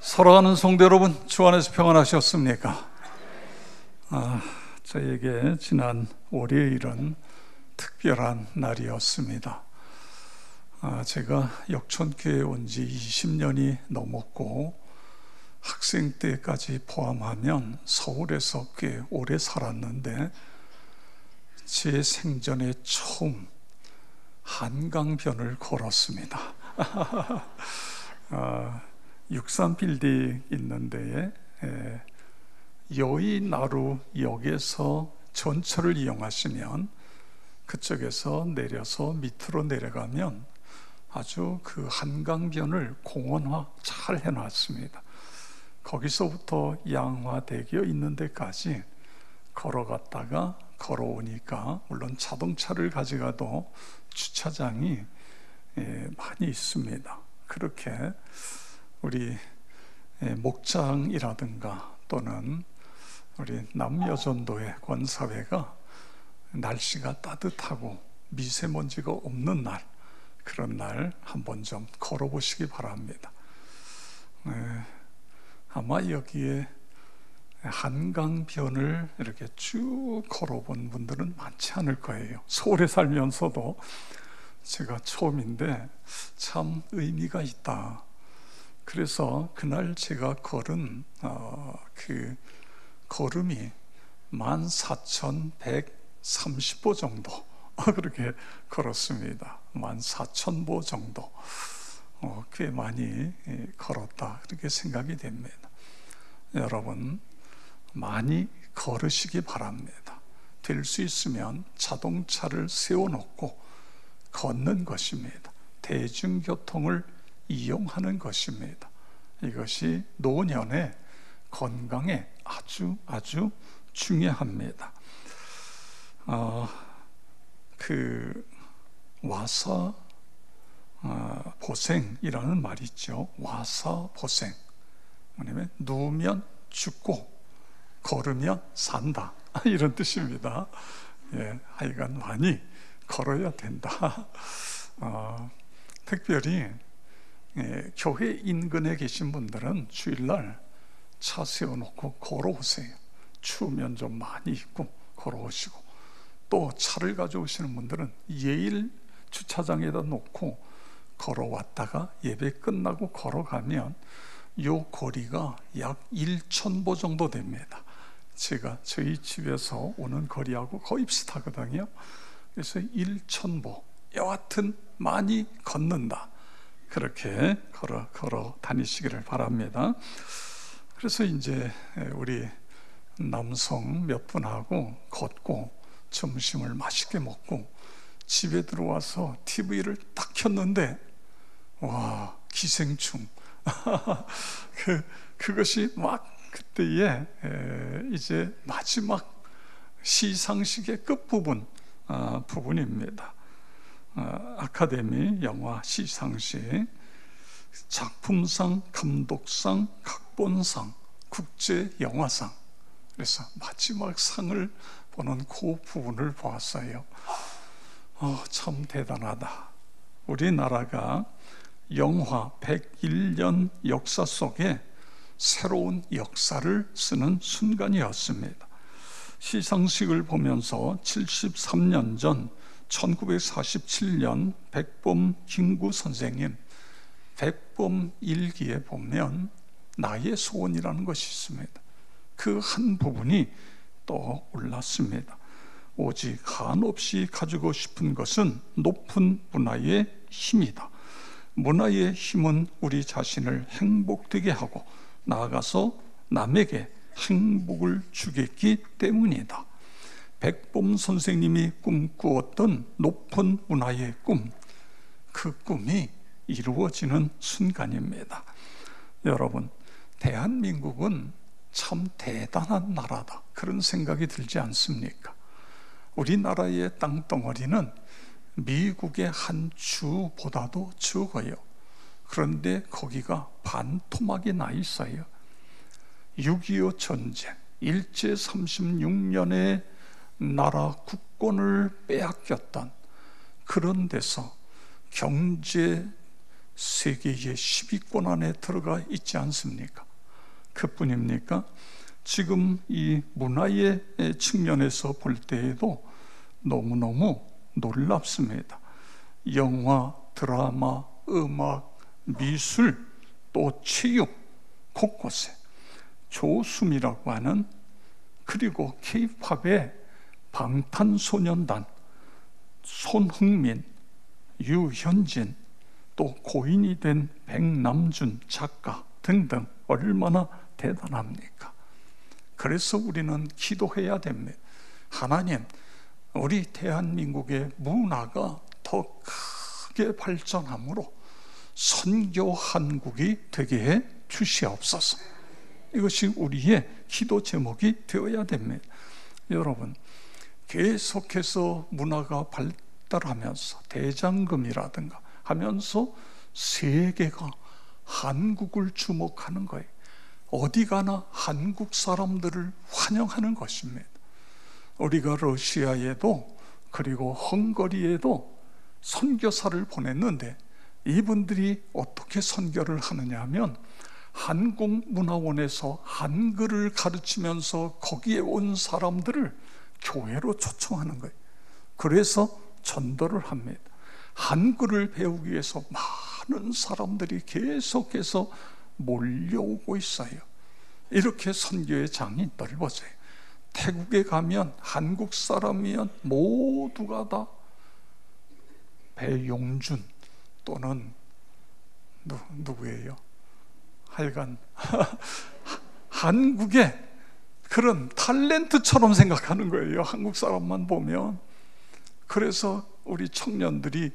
사랑하는 성도 여러분, 주 안에서 평안하셨습니까? 저에게 지난 월요일은 특별한 날이었습니다. 제가 역촌교회에 온 지 20년이 넘었고 학생 때까지 포함하면 서울에서 꽤 오래 살았는데 제 생전에 처음 한강변을 걸었습니다. 63빌딩 있는 데에 여의나루역에서 전철을 이용하시면 그쪽에서 내려서 밑으로 내려가면 아주 그 한강변을 공원화 잘 해놨습니다. 거기서부터 양화대교 있는 데까지 걸어갔다가 걸어오니까 물론 자동차를 가져가도 주차장이 많이 있습니다. 그렇게 우리 목장이라든가 또는 우리 남여전도회 권사회가 날씨가 따뜻하고 미세먼지가 없는 날, 그런 날 한번 좀 걸어보시기 바랍니다. 아마 여기에 한강변을 이렇게 쭉 걸어본 분들은 많지 않을 거예요. 서울에 살면서도 제가 처음인데 참 의미가 있다. 그래서 그날 제가 걸은 그 걸음이 14,130보 정도 그렇게 걸었습니다. 14,000보 정도 꽤 많이 걸었다 그렇게 생각이 됩니다. 여러분 많이 걸으시기 바랍니다. 될 수 있으면 자동차를 세워놓고 걷는 것입니다. 대중교통을 이용하는 것입니다. 이것이 노년의 건강에 아주 중요합니다. 와사 보생이라는 말이 있죠. 와사 보생. 뭐냐면 누우면 죽고 걸으면 산다 이런 뜻입니다. 하여간 많이 걸어야 된다. 특별히 교회 인근에 계신 분들은 주일날 차 세워놓고 걸어오세요. 추우면 좀 많이 입고 걸어오시고, 또 차를 가져오시는 분들은 예일 주차장에다 놓고 걸어왔다가 예배 끝나고 걸어가면 요 거리가 약 1,000보 정도 됩니다. 제가 저희 집에서 오는 거리하고 거의 비슷하거든요. 그래서 1,000보, 여하튼 많이 걷는다, 그렇게 걸어 다니시기를 바랍니다. 그래서 이제 우리 남성 몇 분하고 걷고 점심을 맛있게 먹고 집에 들어와서 TV를 딱 켰는데 와, 기생충 그것이 막 그때에 이제 마지막 시상식의 끝부분 부분입니다. 아카데미 영화 시상식, 작품상, 감독상, 각본상, 국제영화상, 그래서 마지막 상을 보는 그 부분을 보았어요. 참 대단하다. 우리나라가 영화 101년 역사 속에 새로운 역사를 쓰는 순간이었습니다. 시상식을 보면서 73년 전 1947년 백범 김구 선생님 백범 일기에 보면 나의 소원이라는 것이 있습니다. 그 한 부분이 떠올랐습니다. 오직 한없이 가지고 싶은 것은 높은 문화의 힘이다. 문화의 힘은 우리 자신을 행복되게 하고 나아가서 남에게 행복을 주겠기 때문이다. 백범 선생님이 꿈꾸었던 높은 문화의 꿈, 그 꿈이 이루어지는 순간입니다. 여러분, 대한민국은 참 대단한 나라다, 그런 생각이 들지 않습니까? 우리나라의 땅덩어리는 미국의 한 주보다도 적어요. 그런데 거기가 반토막이 나 있어요. 6.25 전쟁, 일제 36년에 나라 국권을 빼앗겼던 그런 데서 경제 세계의 10위권 안에 들어가 있지 않습니까? 그뿐입니까? 지금 이 문화의 측면에서 볼 때에도 너무너무 놀랍습니다. 영화, 드라마, 음악, 미술, 또 체육, 곳곳에 조수미라고 하는, 그리고 K-팝의 방탄소년단, 손흥민, 유현진, 또 고인이 된 백남준 작가 등등 얼마나 대단합니까? 그래서 우리는 기도해야 됩니다. 하나님, 우리 대한민국의 문화가 더 크게 발전함으로 선교 한국이 되게 해 주시옵소서. 이것이 우리의 기도 제목이 되어야 됩니다. 여러분, 계속해서 문화가 발달하면서 대장금이라든가 하면서 세계가 한국을 주목하는 거예요. 어디 가나 한국 사람들을 환영하는 것입니다. 우리가 러시아에도 그리고 헝가리에도 선교사를 보냈는데 이분들이 어떻게 선교를 하느냐 하면 한국문화원에서 한글을 가르치면서 거기에 온 사람들을 교회로 초청하는 거예요. 그래서 전도를 합니다. 한글을 배우기 위해서 많은 사람들이 계속해서 몰려오고 있어요. 이렇게 선교의 장이 넓어져요. 태국에 가면 한국 사람이면 모두가 다 배용준 또는 누구예요? 하여간 한국의 그런 탤런트처럼 생각하는 거예요. 한국 사람만 보면. 그래서 우리 청년들이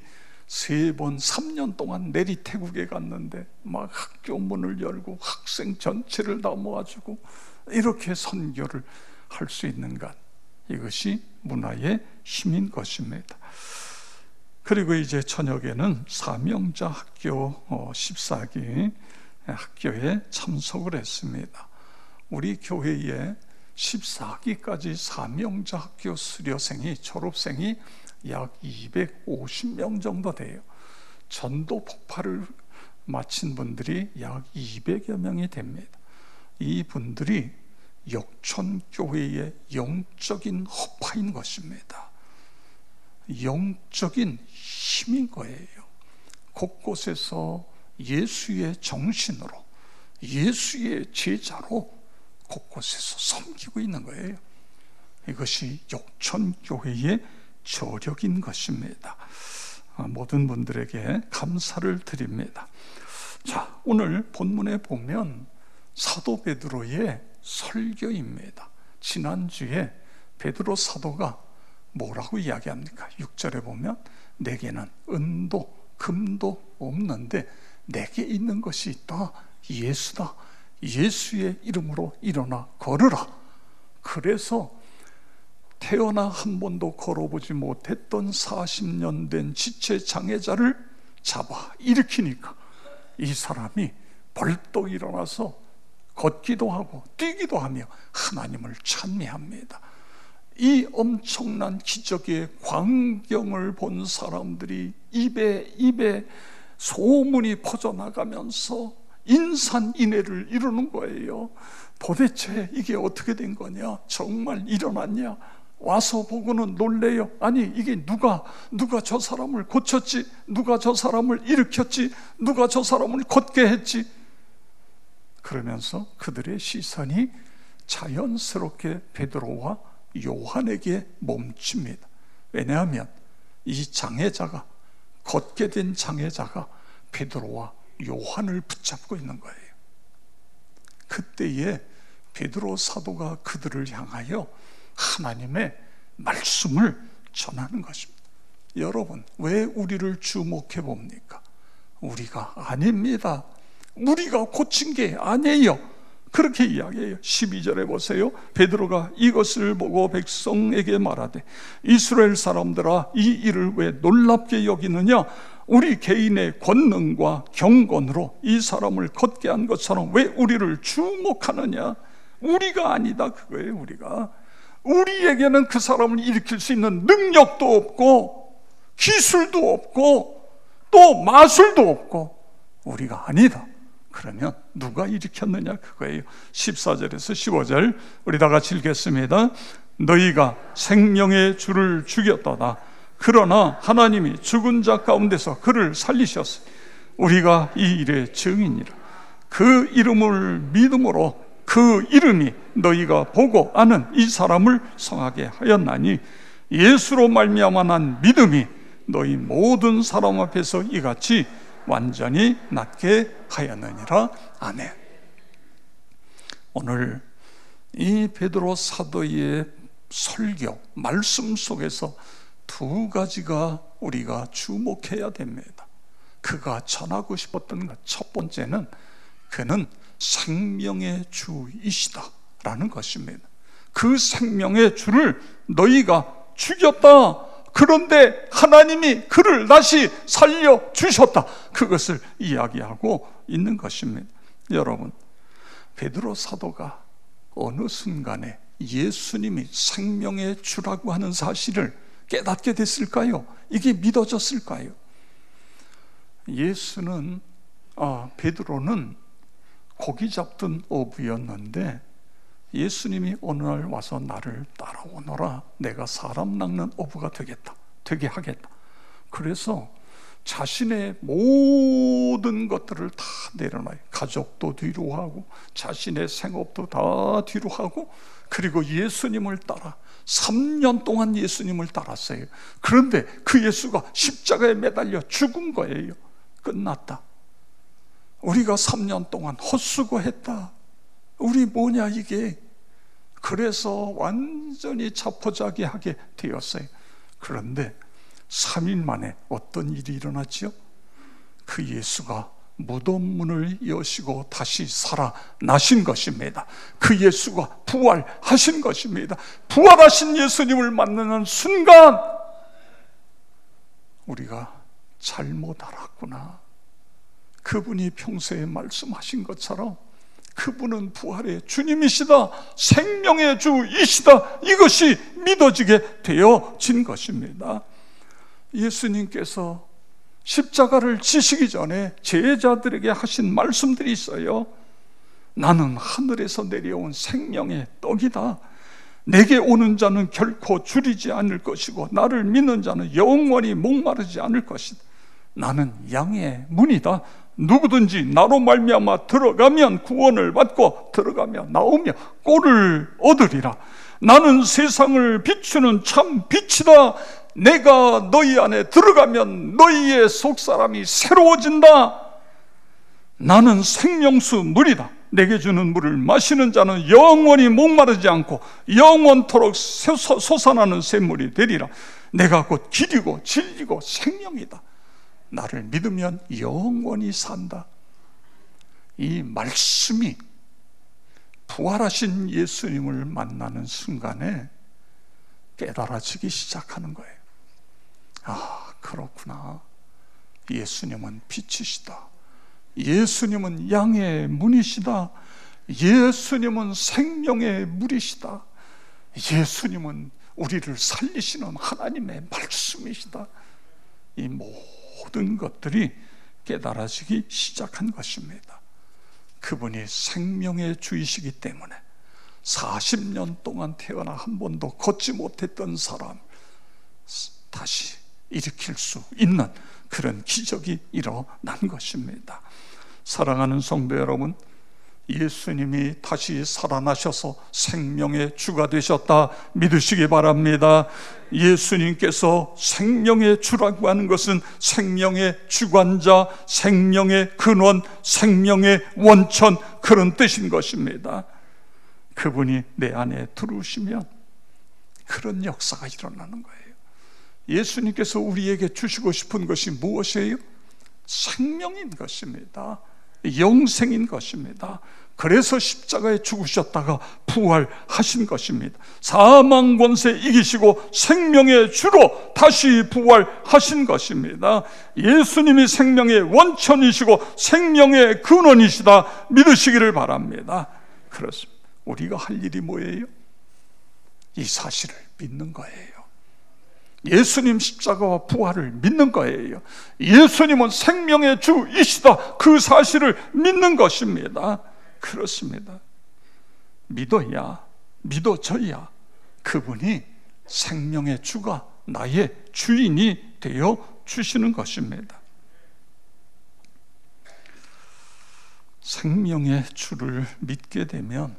3번, 3년 동안 내리태국에 갔는데 막 학교 문을 열고 학생 전체를 다 모아주고 이렇게 선교를 할 수 있는 것, 이것이 문화의 힘인 것입니다. 그리고 이제 저녁에는 사명자 학교 14기 학교에 참석을 했습니다. 우리 교회에 14기까지 사명자 학교 수료생이, 졸업생이 약 250명 정도 돼요. 전도 폭발을 마친 분들이 약 200여 명이 됩니다. 이 분들이 역천교회의 영적인 허파인 것입니다. 영적인 힘인 거예요. 곳곳에서 예수의 정신으로, 예수의 제자로 곳곳에서 섬기고 있는 거예요. 이것이 역천교회의 저력인 것입니다. 모든 분들에게 감사를 드립니다. 자, 오늘 본문에 보면 사도 베드로의 설교입니다. 지난주에 베드로 사도가 뭐라고 이야기합니까? 6절에 보면 내게는 은도 금도 없는데 내게 있는 것이 있다. 예수다. 예수의 이름으로 일어나 걸으라. 그래서 태어나 한 번도 걸어보지 못했던 40년 된 지체 장애자를 잡아 일으키니까 이 사람이 벌떡 일어나서 걷기도 하고 뛰기도 하며 하나님을 찬미합니다. 이 엄청난 기적의 광경을 본 사람들이 입에 소문이 퍼져나가면서 인산인해를 이루는 거예요. 도대체 이게 어떻게 된 거냐? 정말 일어났냐? 와서 보고는 놀래요. 아니, 이게 누가 저 사람을 고쳤지? 누가 저 사람을 일으켰지? 누가 저 사람을 걷게 했지? 그러면서 그들의 시선이 자연스럽게 베드로와 요한에게 멈춥니다. 왜냐하면 이 장애자가, 걷게 된 장애자가 베드로와 요한을 붙잡고 있는 거예요. 그때에 베드로 사도가 그들을 향하여 하나님의 말씀을 전하는 것입니다. 여러분, 왜 우리를 주목해 봅니까? 우리가 아닙니다. 우리가 고친 게 아니에요. 그렇게 이야기해요. 12절에 보세요. 베드로가 이것을 보고 백성에게 말하되 이스라엘 사람들아, 이 일을 왜 놀랍게 여기느냐? 우리 개인의 권능과 경건으로 이 사람을 걷게 한 것처럼 왜 우리를 주목하느냐? 우리가 아니다 그거예요. 우리에게는 그 사람을 일으킬 수 있는 능력도 없고 기술도 없고 또 마술도 없고 우리가 아니다. 그러면 누가 일으켰느냐 그거예요. 14절에서 15절 우리 다 같이 읽겠습니다. 너희가 생명의 주를 죽였도다. 그러나 하나님이 죽은 자 가운데서 그를 살리셨으니 우리가 이 일의 증인이라. 그 이름을 믿음으로 그 이름이 너희가 보고 아는 이 사람을 성하게 하였나니 예수로 말미암아 난 믿음이 너희 모든 사람 앞에서 이같이 완전히 낫게 하였느니라. 아멘. 오늘 이 베드로 사도의 설교, 말씀 속에서 두 가지가 우리가 주목해야 됩니다. 그가 전하고 싶었던 것, 첫 번째는 그는 생명의 주이시다 라는 것입니다. 그 생명의 주를 너희가 죽였다. 그런데 하나님이 그를 다시 살려주셨다. 그것을 이야기하고 있는 것입니다. 여러분, 베드로 사도가 어느 순간에 예수님이 생명의 주라고 하는 사실을 깨닫게 됐을까요? 이게 믿어졌을까요? 베드로는 고기 잡던 어부였는데 예수님이 어느 날 와서 나를 따라오너라. 내가 사람 낚는 어부가 되게 하겠다. 그래서 자신의 모든 것들을 다 내려놔요. 가족도 뒤로 하고 자신의 생업도 다 뒤로 하고 그리고 예수님을 따라 3년 동안 예수님을 따랐어요. 그런데 그 예수가 십자가에 매달려 죽은 거예요. 끝났다. 우리가 3년 동안 헛수고했다. 우리 뭐냐 이게. 그래서 완전히 자포자기하게 되었어요. 그런데 3일 만에 어떤 일이 일어났죠? 그 예수가 무덤 문을 여시고 다시 살아나신 것입니다. 그 예수가 부활하신 것입니다. 부활하신 예수님을 만나는 순간 우리가 잘못 알았구나. 그분이 평소에 말씀하신 것처럼 그분은 부활의 주님이시다, 생명의 주이시다, 이것이 믿어지게 되어진 것입니다. 예수님께서 십자가를 지시기 전에 제자들에게 하신 말씀들이 있어요. 나는 하늘에서 내려온 생명의 떡이다. 내게 오는 자는 결코 줄이지 않을 것이고 나를 믿는 자는 영원히 목마르지 않을 것이다. 나는 양의 문이다. 누구든지 나로 말미암아 들어가면 구원을 받고 들어가며 나오며 꼴을 얻으리라. 나는 세상을 비추는 참 빛이다. 내가 너희 안에 들어가면 너희의 속사람이 새로워진다. 나는 생명수 물이다. 내게 주는 물을 마시는 자는 영원히 목마르지 않고 영원토록 솟아나는 샘물이 되리라. 내가 곧 길이고 진리고 생명이다. 나를 믿으면 영원히 산다. 이 말씀이 부활하신 예수님을 만나는 순간에 깨달아지기 시작하는 거예요. 아, 그렇구나. 예수님은 빛이시다. 예수님은 양의 문이시다. 예수님은 생명의 물이시다. 예수님은 우리를 살리시는 하나님의 말씀이시다. 이 모든 것들이 깨달아지기 시작한 것입니다. 그분이 생명의 주이시기 때문에 40년 동안 태어나 한 번도 걷지 못했던 사람 다시 일으킬 수 있는 그런 기적이 일어난 것입니다. 사랑하는 성도 여러분, 예수님이 다시 살아나셔서 생명의 주가 되셨다 믿으시기 바랍니다. 예수님께서 생명의 주라고 하는 것은 생명의 주관자, 생명의 근원, 생명의 원천, 그런 뜻인 것입니다. 그분이 내 안에 들어오시면 그런 역사가 일어나는 거예요. 예수님께서 우리에게 주시고 싶은 것이 무엇이에요? 생명인 것입니다. 영생인 것입니다. 그래서 십자가에 죽으셨다가 부활하신 것입니다. 사망 권세 이기시고 생명의 주로 다시 부활하신 것입니다. 예수님이 생명의 원천이시고 생명의 근원이시다 믿으시기를 바랍니다. 그렇습니다. 우리가 할 일이 뭐예요? 이 사실을 믿는 거예요. 예수님 십자가와 부활을 믿는 거예요. 예수님은 생명의 주이시다, 그 사실을 믿는 것입니다. 그렇습니다. 믿어져야 그분이 생명의 주가 나의 주인이 되어 주시는 것입니다. 생명의 주를 믿게 되면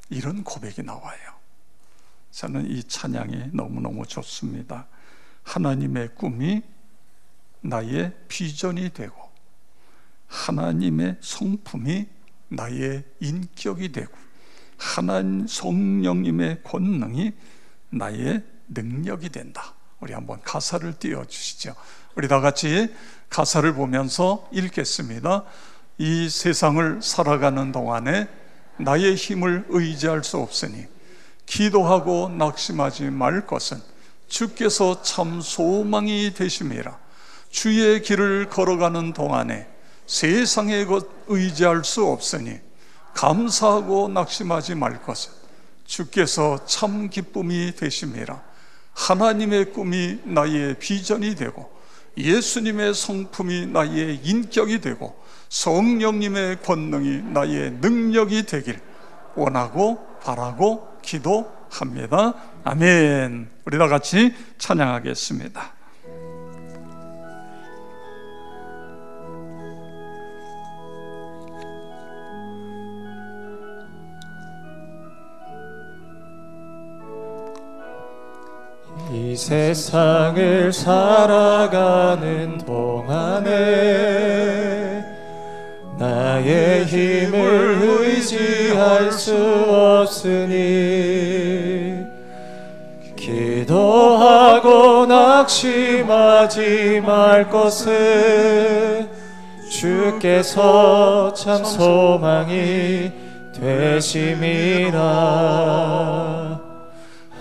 이런 고백이 나와요. 저는 이 찬양이 너무너무 좋습니다. 하나님의 꿈이 나의 비전이 되고 하나님의 성품이 나의 인격이 되고 하나님 성령님의 권능이 나의 능력이 된다. 우리 한번 가사를 띄워주시죠. 우리 다 같이 가사를 보면서 읽겠습니다. 이 세상을 살아가는 동안에 나의 힘을 의지할 수 없으니 기도하고 낙심하지 말 것은 주께서 참 소망이 되심이라. 주의 길을 걸어가는 동안에 세상의 것 의지할 수 없으니 감사하고 낙심하지 말 것은 주께서 참 기쁨이 되심이라. 하나님의 꿈이 나의 비전이 되고 예수님의 성품이 나의 인격이 되고 성령님의 권능이 나의 능력이 되길 원하고 바라고 기도합니다. 아멘. 우리 다 같이 찬양하겠습니다. 이 세상을 살아가는 동안에 나의 힘을 의지할 수 없으니 기도하고 낙심하지 말 것은 주께서 참 소망이 되심이라.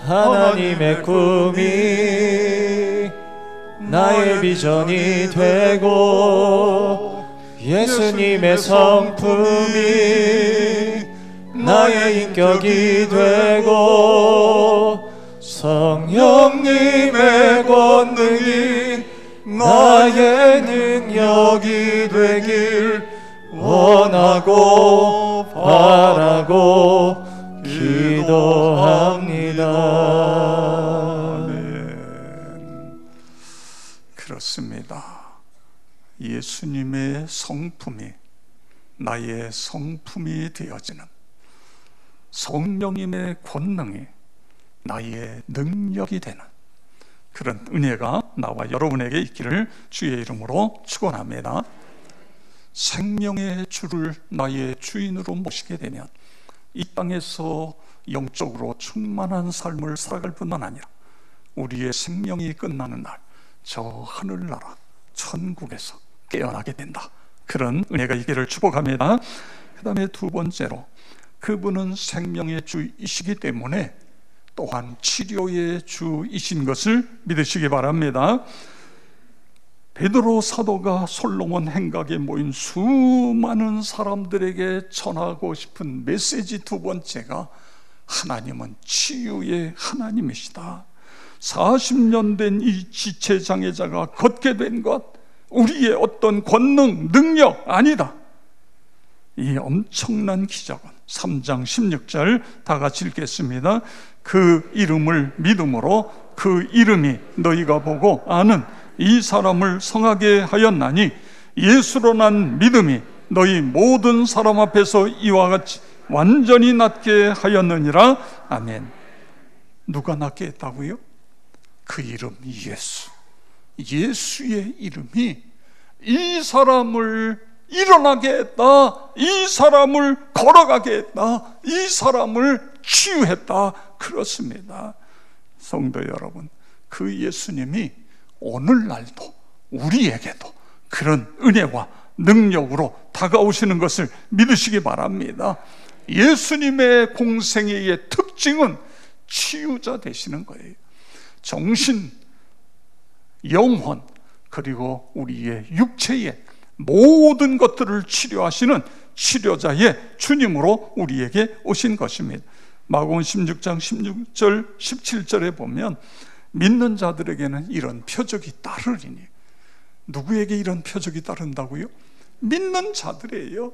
하나님의 꿈이 나의 비전이 되고 예수님의 성품이 나의 인격이 되고 성령님의 권능이 나의 능력이 되길 원하고 바라고 기도합니다. 아멘. 그렇습니다. 예수님의 성품이 나의 성품이 되어지는, 성령님의 권능이 나의 능력이 되는 그런 은혜가 나와 여러분에게 있기를 주의 이름으로 축원합니다. 생명의 주를 나의 주인으로 모시게 되면 이 땅에서 영적으로 충만한 삶을 살아갈 뿐만 아니라 우리의 생명이 끝나는 날 저 하늘나라 천국에서 깨어나게 된다. 그런 은혜가 있기를 축복합니다. 그 다음에 두 번째로, 그분은 생명의 주이시기 때문에 또한 치료의 주이신 것을 믿으시기 바랍니다. 베드로 사도가 솔로몬 행각에 모인 수많은 사람들에게 전하고 싶은 메시지 두 번째가 하나님은 치유의 하나님이시다. 40년 된 이 지체장애자가 걷게 된 것, 우리의 어떤 권능, 능력 아니다. 이 엄청난 기적은 3장 16절 다 같이 읽겠습니다. 그 이름을 믿음으로 그 이름이 너희가 보고 아는 이 사람을 성하게 하였나니 예수로 난 믿음이 너희 모든 사람 앞에서 이와 같이 완전히 낫게 하였느니라. 아멘. 누가 낫게 했다고요? 그 이름 예수. 예수의 이름이 이 사람을 일어나게 했다, 이 사람을 걸어가게 했다, 이 사람을 치유했다. 그렇습니다. 성도 여러분, 그 예수님이 오늘날도 우리에게도 그런 은혜와 능력으로 다가오시는 것을 믿으시기 바랍니다. 예수님의 공생애의 특징은 치유자 되시는 거예요. 정신, 영혼, 그리고 우리의 육체의 모든 것들을 치료하시는 치료자의 주님으로 우리에게 오신 것입니다. 마가복음 16장 16절 17절에 보면 믿는 자들에게는 이런 표적이 따르리니. 누구에게 이런 표적이 따른다고요? 믿는 자들이에요.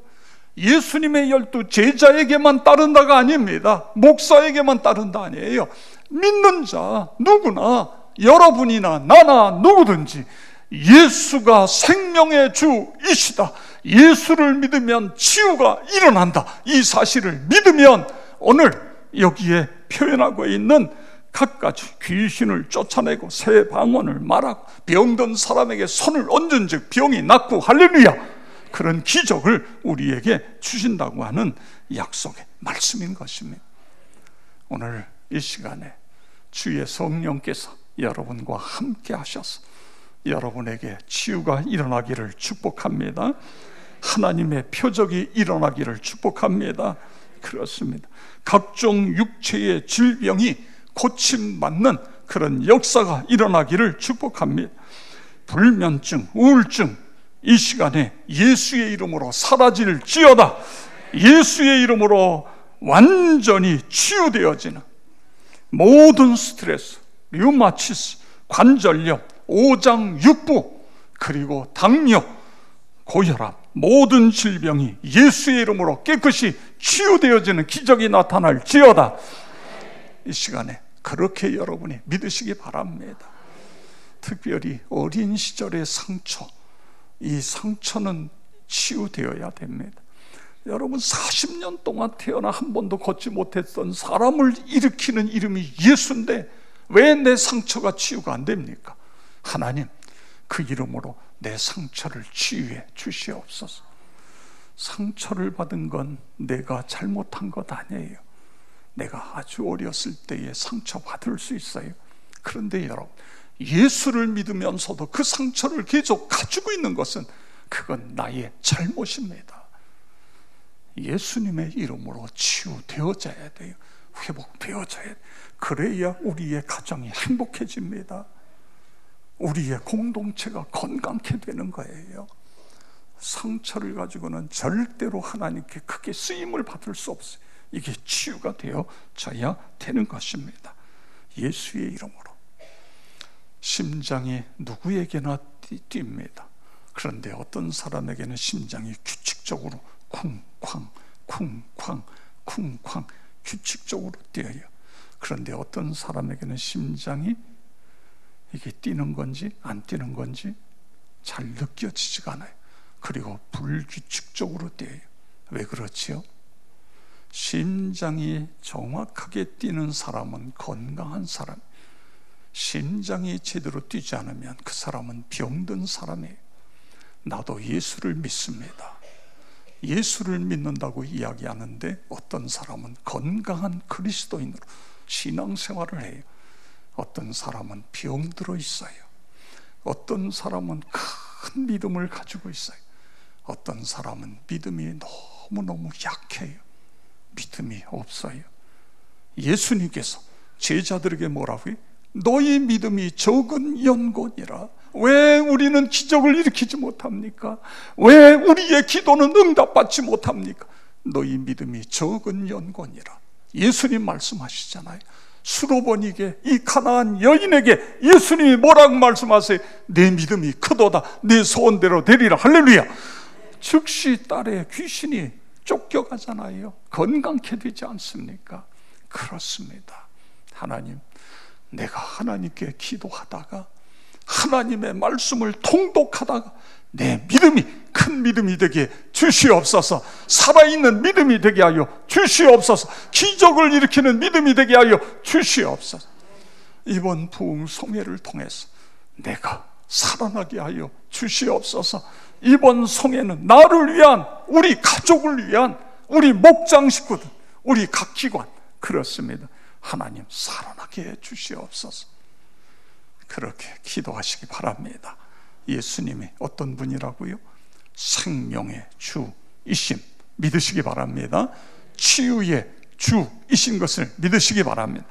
예수님의 12 제자에게만 따른다가 아닙니다. 목사에게만 따른다 아니에요. 믿는 자 누구나, 여러분이나 나나 누구든지 예수가 생명의 주이시다, 예수를 믿으면 치유가 일어난다, 이 사실을 믿으면 오늘 여기에 표현하고 있는 갖가지 귀신을 쫓아내고 새 방언을 말하고 병든 사람에게 손을 얹은 즉 병이 낫고, 할렐루야, 그런 기적을 우리에게 주신다고 하는 약속의 말씀인 것입니다. 오늘 이 시간에 주의 성령께서 여러분과 함께 하셔서 여러분에게 치유가 일어나기를 축복합니다. 하나님의 표적이 일어나기를 축복합니다. 그렇습니다. 각종 육체의 질병이 고침받는 그런 역사가 일어나기를 축복합니다. 불면증, 우울증 이 시간에 예수의 이름으로 사라질지어다. 예수의 이름으로 완전히 치유되어지는 모든 스트레스, 류마티스, 관절염, 오장육부, 그리고 당뇨, 고혈압, 모든 질병이 예수의 이름으로 깨끗이 치유되어지는 기적이 나타날지어다. 이 시간에 그렇게 여러분이 믿으시기 바랍니다. 특별히 어린 시절의 상처, 이 상처는 치유되어야 됩니다. 여러분 40년 동안 태어나 한 번도 걷지 못했던 사람을 일으키는 이름이 예수인데 왜 내 상처가 치유가 안 됩니까? 하나님, 그 이름으로 내 상처를 치유해 주시옵소서. 상처를 받은 건 내가 잘못한 것 아니에요. 내가 아주 어렸을 때에 상처받을 수 있어요. 그런데 여러분, 예수를 믿으면서도 그 상처를 계속 가지고 있는 것은 그건 나의 잘못입니다. 예수님의 이름으로 치유되어져야 돼요. 회복되어져야 돼요. 그래야 우리의 가정이 행복해집니다. 우리의 공동체가 건강케 되는 거예요. 상처를 가지고는 절대로 하나님께 크게 쓰임을 받을 수 없어요. 이게 치유가 되어져야 되는 것입니다. 예수의 이름으로. 심장이 누구에게나 뜁니다. 그런데 어떤 사람에게는 심장이 규칙적으로 쿵쾅 쿵쾅 쿵쾅 규칙적으로 뛰어요. 그런데 어떤 사람에게는 심장이 이게 뛰는 건지 안 뛰는 건지 잘 느껴지지가 않아요. 그리고 불규칙적으로 뛰어요. 왜 그렇지요? 심장이 정확하게 뛰는 사람은 건강한 사람, 심장이 제대로 뛰지 않으면 그 사람은 병든 사람이에요. 나도 예수를 믿습니다. 예수를 믿는다고 이야기하는데 어떤 사람은 건강한 그리스도인으로 신앙생활을 해요. 어떤 사람은 병들어 있어요. 어떤 사람은 큰 믿음을 가지고 있어요. 어떤 사람은 믿음이 너무너무 약해요. 믿음이 없어요. 예수님께서 제자들에게 뭐라고요? 너희 믿음이 적은 연고니라. 왜 우리는 기적을 일으키지 못합니까? 왜 우리의 기도는 응답받지 못합니까? 너희 믿음이 적은 연고니라. 예수님 말씀하시잖아요. 수로보니게, 이 가나안 여인에게 예수님이 뭐라고 말씀하세요? 내 믿음이 크도다, 내 소원대로 되리라. 할렐루야. 즉시 딸의 귀신이 쫓겨가잖아요. 건강케 되지 않습니까? 그렇습니다. 하나님, 내가 하나님께 기도하다가 하나님의 말씀을 통독하다가 내 믿음이 큰 믿음이 되게 주시옵소서. 살아있는 믿음이 되게 하여 주시옵소서. 기적을 일으키는 믿음이 되게 하여 주시옵소서. 이번 부흥송회를 통해서 내가 살아나게 하여 주시옵소서. 이번 송회는 나를 위한, 우리 가족을 위한, 우리 목장 식구들, 우리 각 기관, 그렇습니다. 하나님 살아나게 해 주시옵소서. 그렇게 기도하시기 바랍니다. 예수님이 어떤 분이라고요? 생명의 주이심 믿으시기 바랍니다. 치유의 주이신 것을 믿으시기 바랍니다.